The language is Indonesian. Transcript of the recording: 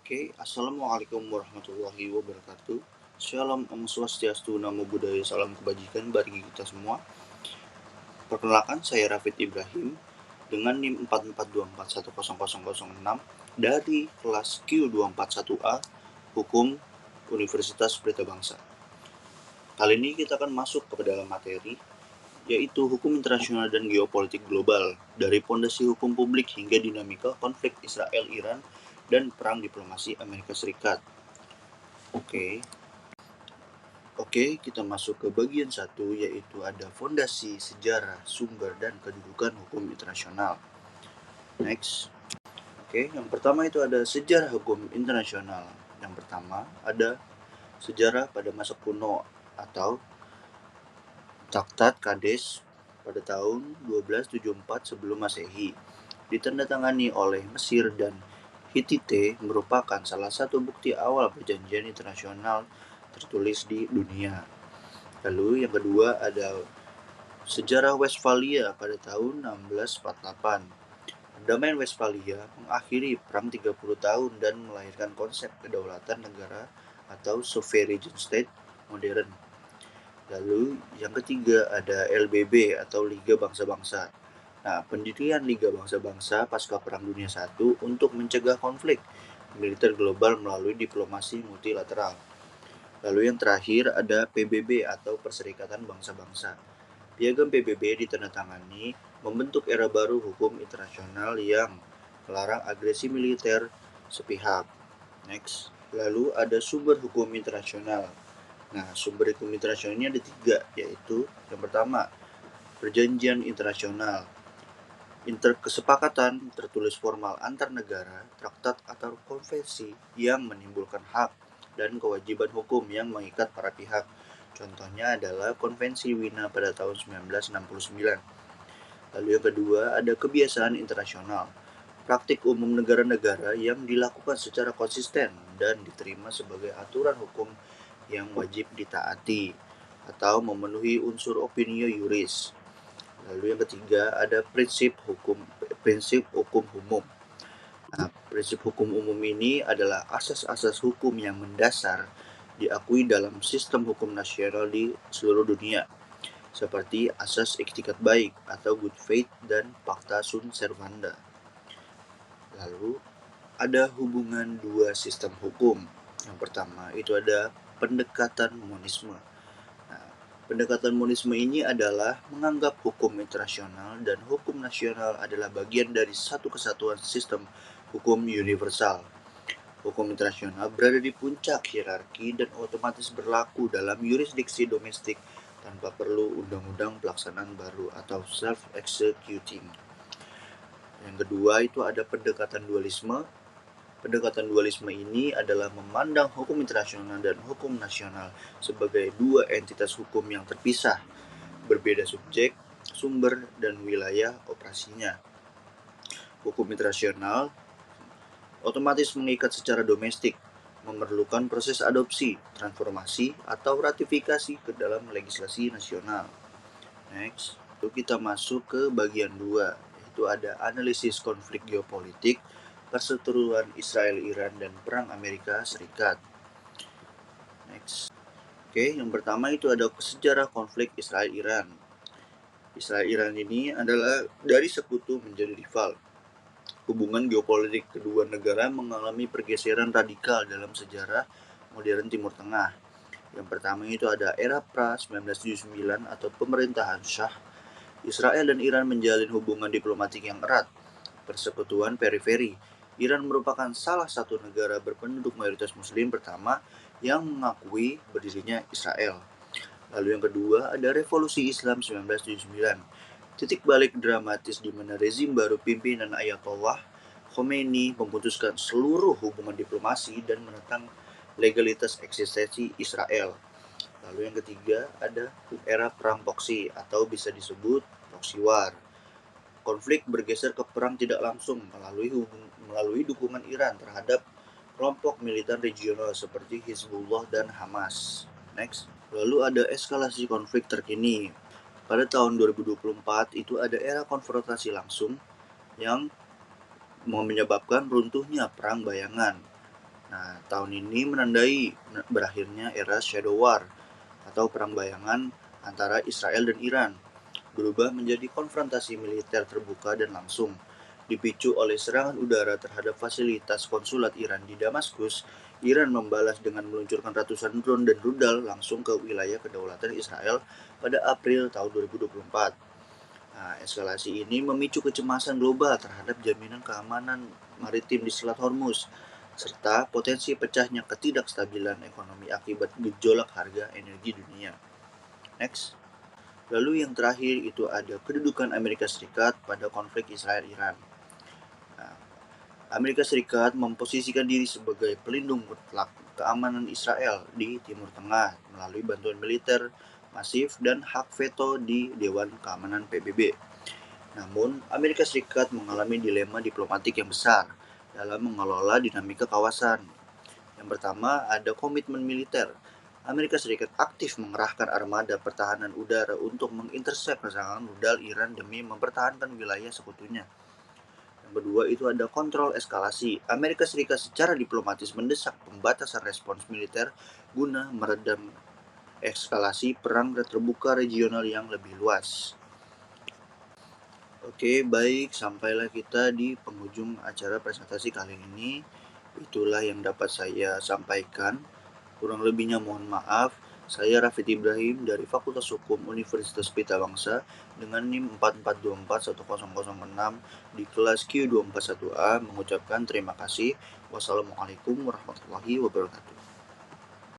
Oke, assalamualaikum warahmatullahi wabarakatuh. Shalom, Om Swastiastu, Namo Buddhaya, salam kebajikan bagi kita semua. Perkenalkan, saya Rafid Ibrahim dengan NIM 4424100006 dari kelas Q241A Hukum Universitas Pelita Bangsa. Kali ini kita akan masuk ke dalam materi, yaitu hukum internasional dan geopolitik global, dari pondasi hukum publik hingga dinamika konflik Israel-Iran dan perang diplomasi Amerika Serikat. Oke, kita masuk ke bagian 1, yaitu ada fondasi, sejarah, sumber, dan kedudukan hukum internasional. Next. Oke, yang pertama itu ada sejarah hukum internasional. Yang pertama ada sejarah pada masa kuno atau Traktat Kades pada tahun 1274 sebelum Masehi, ditandatangani oleh Mesir dan Hittite, merupakan salah satu bukti awal perjanjian internasional tertulis di dunia. Lalu yang kedua ada sejarah Westphalia pada tahun 1648. Perdamaian Westphalia mengakhiri perang 30 tahun dan melahirkan konsep kedaulatan negara atau sovereign state modern. Lalu yang ketiga ada LBB atau Liga Bangsa-Bangsa. Nah, pendirian Liga Bangsa-Bangsa pasca Perang Dunia I untuk mencegah konflik militer global melalui diplomasi multilateral. Lalu yang terakhir ada PBB atau Perserikatan Bangsa-Bangsa. Piagam PBB ditandatangani membentuk era baru hukum internasional yang melarang agresi militer sepihak. Next. Lalu ada sumber hukum internasional. Nah, sumber hukum internasional ini ada 3, yaitu yang pertama, perjanjian internasional, kesepakatan tertulis formal antar negara, traktat atau konvensi yang menimbulkan hak dan kewajiban hukum yang mengikat para pihak. Contohnya adalah Konvensi Wina pada tahun 1969. Lalu yang kedua ada kebiasaan internasional, praktik umum negara-negara yang dilakukan secara konsisten dan diterima sebagai aturan hukum yang wajib ditaati atau memenuhi unsur opinio juris. Lalu yang ketiga ada prinsip hukum umum. Nah, prinsip hukum umum ini adalah asas-asas hukum yang mendasar diakui dalam sistem hukum nasional di seluruh dunia, seperti asas etikat baik atau good faith dan pacta sunt servanda. Lalu ada hubungan dua sistem hukum. Yang pertama itu ada pendekatan monisme. Nah, pendekatan monisme ini adalah menganggap hukum internasional dan hukum nasional adalah bagian dari satu kesatuan sistem hukum universal. Hukum internasional berada di puncak hierarki dan otomatis berlaku dalam yurisdiksi domestik tanpa perlu undang-undang pelaksanaan baru atau self-executing. Yang kedua itu ada pendekatan dualisme. Pendekatan dualisme ini adalah memandang hukum internasional dan hukum nasional sebagai dua entitas hukum yang terpisah, berbeda subjek, sumber, dan wilayah operasinya. Hukum internasional otomatis mengikat secara domestik, memerlukan proses adopsi, transformasi, atau ratifikasi ke dalam legislasi nasional. Next, lalu kita masuk ke bagian 2, yaitu ada analisis konflik geopolitik, perseteruan Israel-Iran, dan perang Amerika Serikat. Next. Oke, yang pertama itu ada sejarah konflik Israel-Iran. Israel-Iran ini adalah dari sekutu menjadi rival. Hubungan geopolitik kedua negara mengalami pergeseran radikal dalam sejarah modern Timur Tengah. Yang pertama itu ada era pra-1979 atau pemerintahan Shah. Israel dan Iran menjalin hubungan diplomatik yang erat. Persekutuan periferi. Iran merupakan salah satu negara berpenduduk mayoritas muslim pertama yang mengakui berdirinya Israel. Lalu yang kedua ada revolusi Islam 1979. Titik balik dramatis di mana rezim baru pimpinan Ayatollah Khomeini memutuskan seluruh hubungan diplomasi dan menentang legalitas eksistensi Israel. Lalu yang ketiga ada era perang proksi atau bisa disebut proxy war. Konflik bergeser ke perang tidak langsung melalui dukungan Iran terhadap kelompok militer regional seperti Hizbullah dan Hamas. Next. Lalu ada eskalasi konflik terkini. Pada tahun 2024 itu ada era konfrontasi langsung yang menyebabkan runtuhnya perang bayangan. Nah, tahun ini menandai berakhirnya era Shadow War atau perang bayangan antara Israel dan Iran, berubah menjadi konfrontasi militer terbuka dan langsung. Dipicu oleh serangan udara terhadap fasilitas konsulat Iran di Damaskus, Iran membalas dengan meluncurkan ratusan drone dan rudal langsung ke wilayah kedaulatan Israel pada April tahun 2024. Nah, eskalasi ini memicu kecemasan global terhadap jaminan keamanan maritim di Selat Hormuz, serta potensi pecahnya ketidakstabilan ekonomi akibat gejolak harga energi dunia. Next. Lalu yang terakhir itu ada kedudukan Amerika Serikat pada konflik Israel-Iran. Nah, Amerika Serikat memposisikan diri sebagai pelindung mutlak keamanan Israel di Timur Tengah melalui bantuan militer masif dan hak veto di Dewan Keamanan PBB. Namun, Amerika Serikat mengalami dilema diplomatik yang besar dalam mengelola dinamika kawasan. Yang pertama, ada komitmen militer. Amerika Serikat aktif mengerahkan armada pertahanan udara untuk mengintersep serangan rudal Iran demi mempertahankan wilayah sekutunya. Yang kedua, itu ada kontrol eskalasi. Amerika Serikat secara diplomatis mendesak pembatasan respons militer guna meredam eskalasi perang terbuka regional yang lebih luas. Oke, baik, sampailah kita di penghujung acara presentasi kali ini. Itulah yang dapat saya sampaikan. Kurang lebihnya mohon maaf. Saya Rafid Ibrahim dari Fakultas Hukum Universitas Pelita dengan NIM 44241006 di kelas Q241A mengucapkan terima kasih. Wassalamualaikum warahmatullahi wabarakatuh.